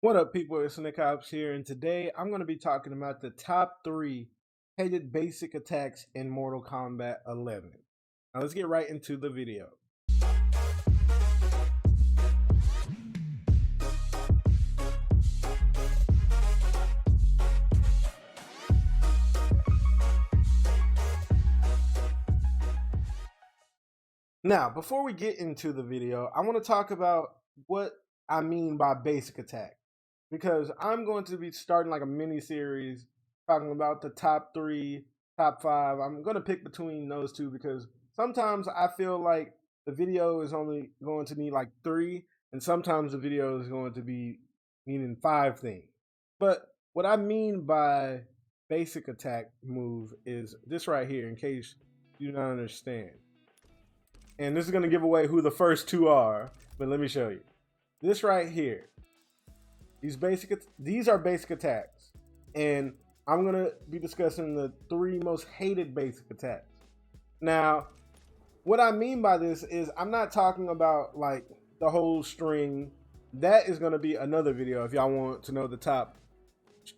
What up, people? It's Nickopz here, and today I'm going to be talking about the top 3 hated basic attacks in Mortal Kombat 11. Now, let's get right into the video. Now, before we get into the video, I want to talk about what I mean by basic attack, because I'm going to be starting like a mini series talking about the top 3, top 5. I'm going to pick between those two because sometimes I feel like the video is only going to need like 3, and sometimes the video is going to be needing 5 things. But what I mean by basic attack move is this right here, in case you do not understand. And this is going to give away who the first 2 are, but let me show you. This right here. These are basic attacks, and I'm going to be discussing the 3 most hated basic attacks. Now, what I mean by this is I'm not talking about like the whole string. That is going to be another video if y'all want to know the top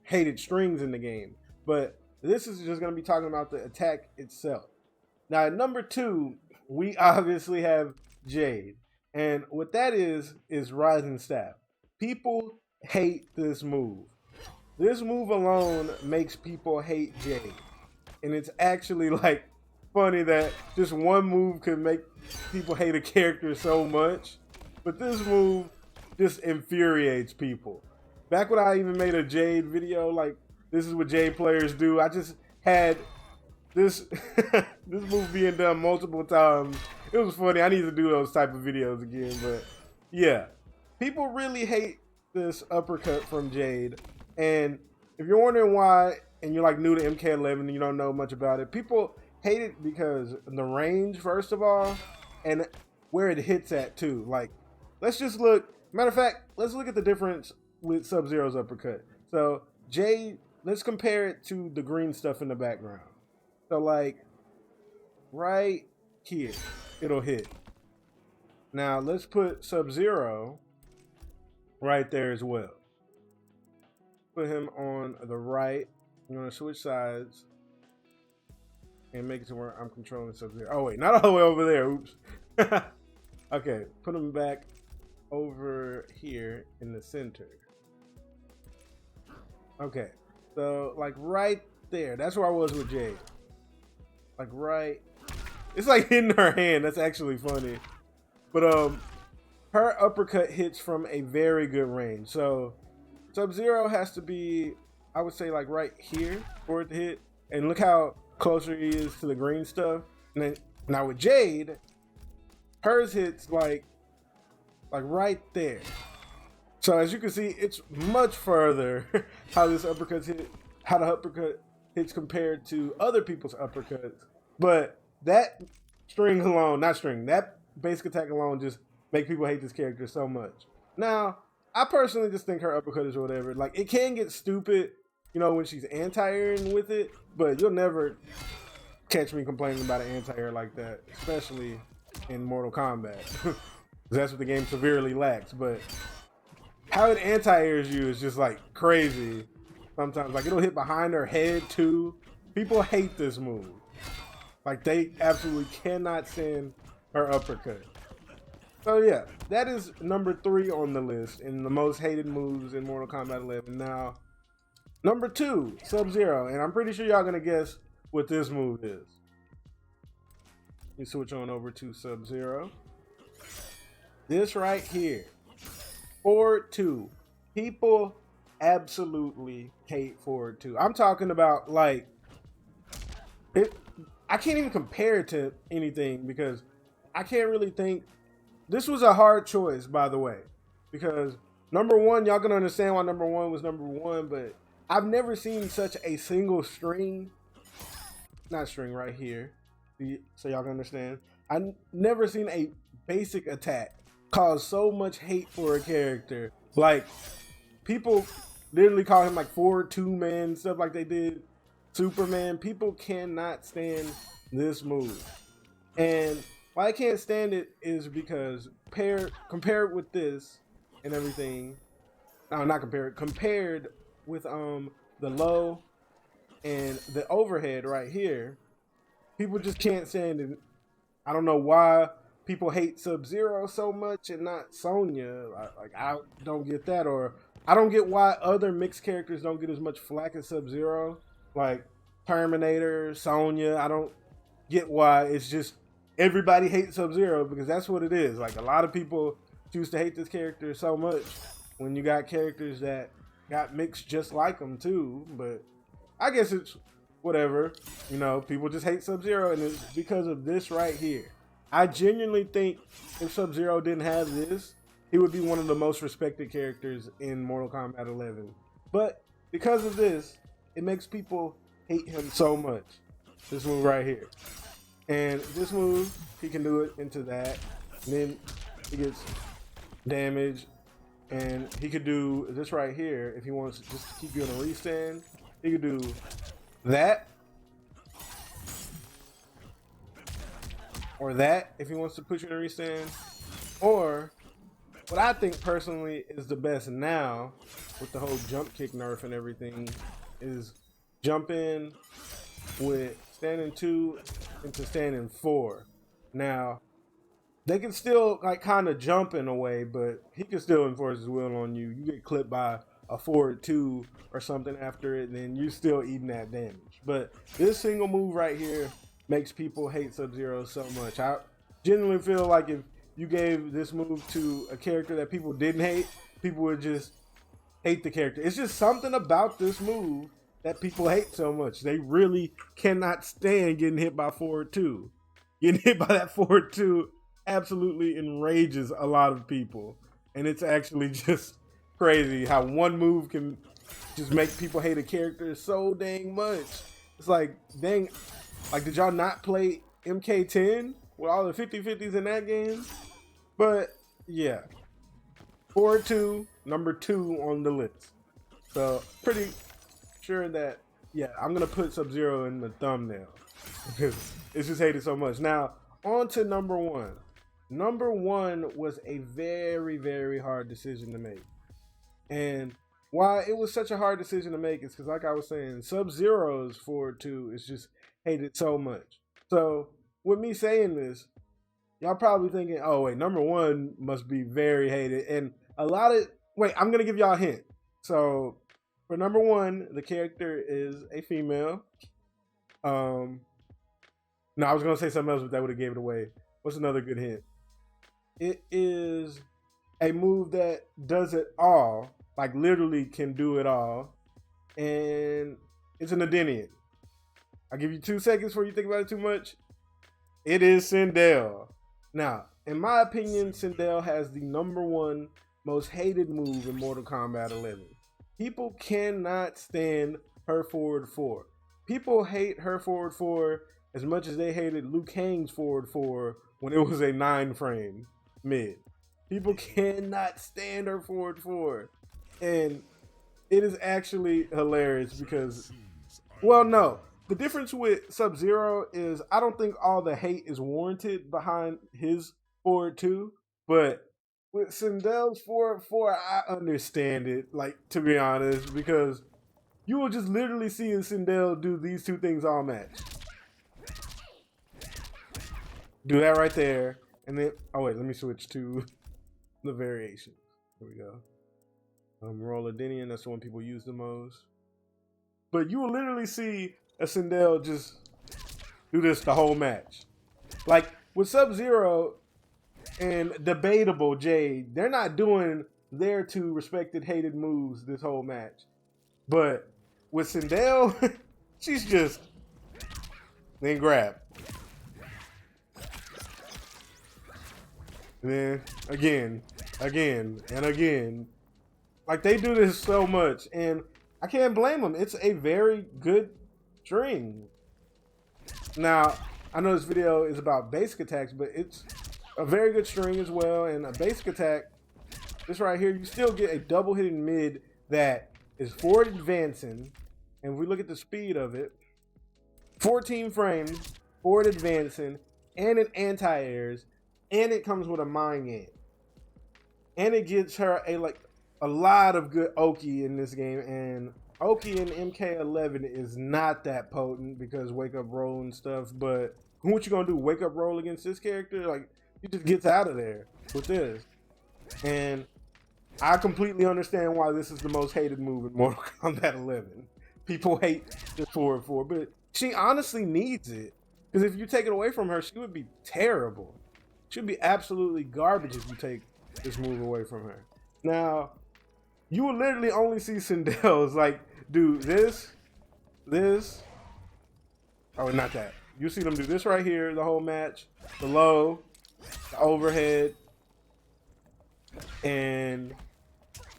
hated strings in the game. But this is just going to be talking about the attack itself. Now, at number 2, we obviously have Jade. And what that is Rising Staff. People hate this move. This move alone makes people hate Jade. And it's actually like funny that just one move could make people hate a character so much. But this move just infuriates people. Back when I even made a Jade video, like this is what Jade players do, I just had this this move being done multiple times. It was funny. I need to do those type of videos again, but yeah, people really hate this uppercut from Jade. And if you're wondering why, and you're like new to MK11 and you don't know much about it, people hate it because the range, first of all, and where it hits at too. Like, let's just look. Matter of fact, let's look at the difference with Sub-Zero's uppercut. So Jade, let's compare it to the green stuff in the background. So like right here, it'll hit. Now let's put Sub-Zero right there as well. Put him on the right. I'm gonna switch sides and make it to where I'm controlling Sub-Zero. Oh wait, not all the way over there. Oops. Okay, put him back over here in the center. Okay, so like right there. That's where I was with Jade. Like right, it's like hitting her hand. That's actually funny. But her uppercut hits from a very good range. So Sub-Zero has to be, I would say, like right here for it to hit. And look how closer he is to the green stuff. And then now with Jade, hers hits like right there. So as you can see, it's much further how this uppercut hit, how the uppercut hits compared to other people's uppercuts. But that string alone, that basic attack alone just make people hate this character so much. Now, I personally just think her uppercut is whatever. Like, it can get stupid, you know, when she's anti-airing with it, but you'll never catch me complaining about an anti-air like that, especially in Mortal Kombat. That's what the game severely lacks. But how it anti-airs you is just like crazy. Sometimes, like, it'll hit behind her head too. People hate this move. Like, they absolutely cannot stand her uppercut. So yeah, that is number 3 on the list in the most hated moves in Mortal Kombat 11. Now, number 2, Sub-Zero, and I'm pretty sure y'all gonna guess what this move is. Let me switch on over to Sub-Zero. This right here, forward 2. People absolutely hate forward 2. I'm talking about like it. I can't even compare it to anything because I can't really think. This was a hard choice, by the way, because number 1, y'all gonna understand why number 1 was number 1, but I've never seen such a single string, not string right here, so y'all can understand. I've never seen a basic attack cause so much hate for a character. Like, people literally call him like forward 2-man, stuff like they did Superman. People cannot stand this move. And why I can't stand it is because compared with this and everything, no, not compared, compared with the low and the overhead right here, people just can't stand it. I don't know why people hate Sub-Zero so much and not Sonya. I don't get that, or I don't get why other mixed characters don't get as much flack as Sub-Zero, like Terminator, Sonya. I don't get why it's just everybody hates Sub-Zero, because that's what it is. Like, a lot of people choose to hate this character so much when you got characters that got mixed just like them too. But I guess it's whatever, you know, people just hate Sub-Zero, and it's because of this right here. I genuinely think if Sub-Zero didn't have this, he would be one of the most respected characters in Mortal Kombat 11. But because of this, it makes people hate him so much. This move right here. And this move, he can do it into that. And then he gets damage. And he could do this right here if he wants just to keep you in a restand. He could do that. Or that if he wants to put you in a restand. Or what I think personally is the best now with the whole jump kick nerf and everything is jump in with standing 2 into standing 4. Now, they can still like kind of jump in a way, but he can still enforce his will on you. You get clipped by a forward 2 or something after it, and then you're still eating that damage. But this single move right here makes people hate Sub-Zero so much. I genuinely feel like if you gave this move to a character that people didn't hate, people would just hate the character. It's just something about this move that people hate so much. They really cannot stand getting hit by forward 2. Getting hit by that forward 2 absolutely enrages a lot of people. And it's actually just crazy how one move can just make people hate a character so dang much. It's like, dang, like, did y'all not play MK10 with all the 50-50s in that game? But yeah, forward 2, number 2 on the list. So pretty sure that, yeah, I'm gonna put Sub-Zero in the thumbnail because it's just hated so much. Now, on to number 1. Number 1 was a very, very hard decision to make. And why it was such a hard decision to make is because, like I was saying, Sub-Zero's forward 2 is just hated so much. So with me saying this, y'all probably thinking, oh wait, number 1 must be very hated. And a lot of, wait, I'm gonna give y'all a hint. So for number 1, the character is a female. No, I was gonna say something else, but that would have gave it away. What's another good hint? It is a move that does it all, like literally can do it all, and it's an Adenian. I'll give you 2 seconds before you think about it too much. It is Sindel. Now, in my opinion, Sindel has the number 1 most hated move in Mortal Kombat 11. People cannot stand her forward 4. People hate her forward 4 as much as they hated Liu Kang's forward 4 when it was a 9 frame mid. People cannot stand her forward 4. And it is actually hilarious because, well, no. The difference with Sub-Zero is I don't think all the hate is warranted behind his forward 2, but with Sindel's forward 4, I understand it, like, to be honest, because you will just literally see Sindel do these 2 things all match. Do that right there, and then, oh wait, let me switch to the variation. Here we go. Roll Adenian, that's the one people use the most. But you will literally see a Sindel just do this the whole match. Like, with Sub-Zero and Debatable Jade, they're not doing their 2 respected, hated moves this whole match. But with Sindel, she's just, then grab. And then again, and again. Like, they do this so much, and I can't blame them. It's a very good string. Now, I know this video is about basic attacks, but it's a very good string as well. And a basic attack, this right here, you still get a double hitting mid that is forward advancing. And if we look at the speed of it, 14 frames, forward advancing, and it anti-airs, and it comes with a mind game. And it gives her a, like, a lot of good Oki in this game, and Oki in MK11 is not that potent because wake up roll and stuff, but what you gonna do, wake up roll against this character? Like, he just gets out of there with this. And I completely understand why this is the most hated move in Mortal Kombat 11. People hate the 4-4, but she honestly needs it. Because if you take it away from her, she would be terrible. She would be absolutely garbage if you take this move away from her. Now, you will literally only see Sindel's like do this, oh, not that. You see them do this right here the whole match, the low, the overhead, and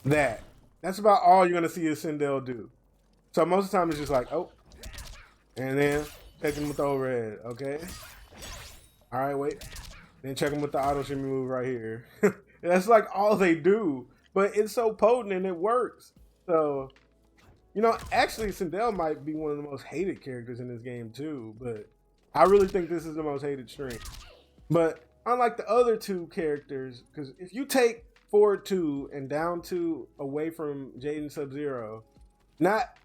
that. That's about all you're gonna see is Sindel do. So most of the time it's just like, oh, and then check him with the overhead, okay? All right, wait. Then check him with the auto shimmy move right here. That's like all they do, but it's so potent and it works. So, you know, actually Sindel might be one of the most hated characters in this game too, but I really think this is the most hated string. But unlike the other two characters, because if you take forward 2 and down 2 away from Jade and Sub-Zero, not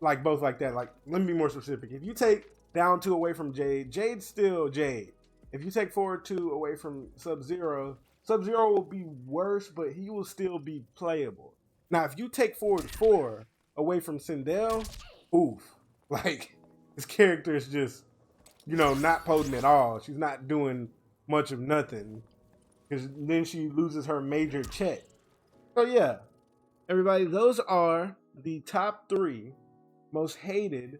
like both like that, like let me be more specific. If you take down 2 away from Jade, Jade's still Jade. If you take forward 2 away from Sub-Zero, Sub-Zero will be worse, but he will still be playable. Now, if you take forward 4 away from Sindel, oof. Like, this character is just, you know, not potent at all. She's not doing much of nothing. Because then she loses her major check. So yeah, everybody, those are the top 3 most hated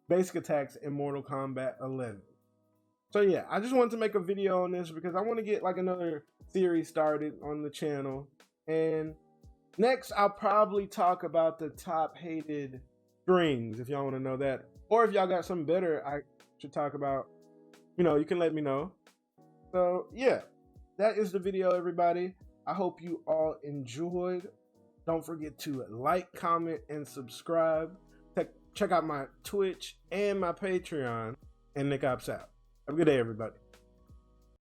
basic attacks in Mortal Kombat 11. So yeah, I just wanted to make a video on this because I want to get like another series started on the channel. And next, I'll probably talk about the top hated strings if y'all want to know that. Or if y'all got something better I should talk about, you know, you can let me know. So yeah, that is the video, everybody. I hope you all enjoyed. Don't forget to like, comment, and subscribe. Check out my Twitch and my Patreon. And Nickopz out. Have a good day, everybody.